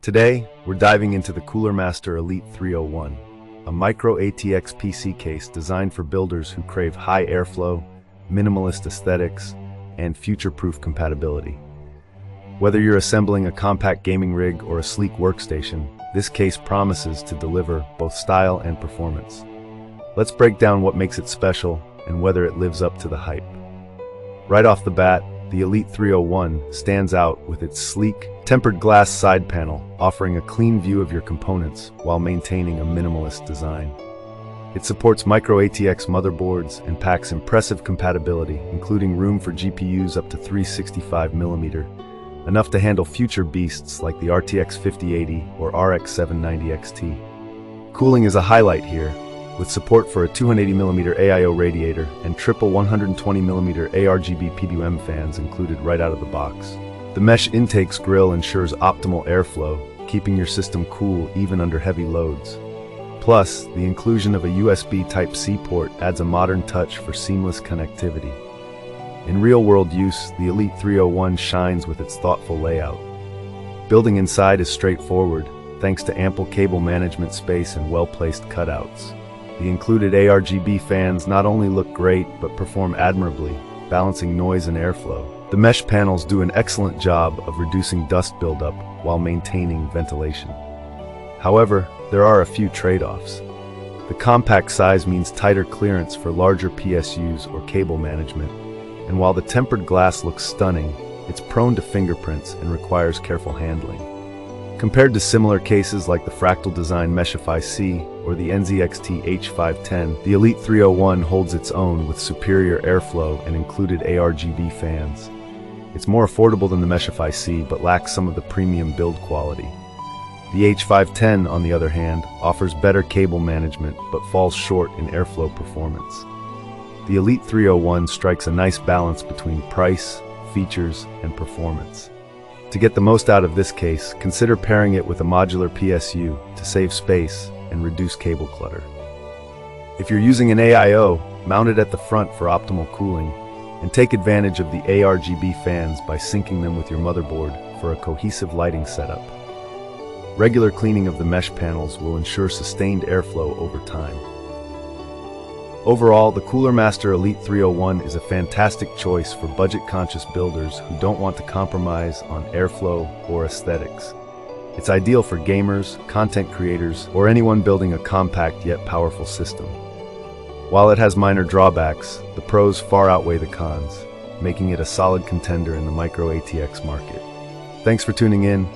Today, we're diving into the Cooler Master Elite 301, a Micro-ATX PC case designed for builders who crave high airflow, minimalist aesthetics, and future-proof compatibility. Whether you're assembling a compact gaming rig or a sleek workstation, this case promises to deliver both style and performance. Let's break down what makes it special and whether it lives up to the hype. Right off the bat, the Elite 301 stands out with its sleek, tempered glass side panel, offering a clean view of your components while maintaining a minimalist design. It supports Micro-ATX motherboards and packs impressive compatibility, including room for GPUs up to 365mm, enough to handle future beasts like the RTX 5080 or RX 790 XT. Cooling is a highlight here, with support for a 280mm AIO radiator and triple 120mm aRGB PWM fans included right out of the box. The mesh intakes grille ensures optimal airflow, keeping your system cool even under heavy loads. Plus, the inclusion of a USB Type-C port adds a modern touch for seamless connectivity. In real-world use, the Elite 301 shines with its thoughtful layout. Building inside is straightforward, thanks to ample cable management space and well-placed cutouts. The included aRGB fans not only look great, but perform admirably, balancing noise and airflow. The mesh panels do an excellent job of reducing dust buildup while maintaining ventilation. However, there are a few trade-offs. The compact size means tighter clearance for larger PSUs or cable management, and while the tempered glass looks stunning, it's prone to fingerprints and requires careful handling. Compared to similar cases like the Fractal Design Meshify C or the NZXT H510, the Elite 301 holds its own with superior airflow and included aRGB fans. It's more affordable than the Meshify C but lacks some of the premium build quality. The H510, on the other hand, offers better cable management but falls short in airflow performance. The Elite 301 strikes a nice balance between price, features, and performance. To get the most out of this case, consider pairing it with a modular PSU to save space and reduce cable clutter. If you're using an AIO, mount it at the front for optimal cooling, and take advantage of the aRGB fans by syncing them with your motherboard for a cohesive lighting setup. Regular cleaning of the mesh panels will ensure sustained airflow over time. Overall, the Cooler Master Elite 301 is a fantastic choice for budget-conscious builders who don't want to compromise on airflow or aesthetics. It's ideal for gamers, content creators, or anyone building a compact yet powerful system. While it has minor drawbacks, the pros far outweigh the cons, making it a solid contender in the Micro-ATX market. Thanks for tuning in.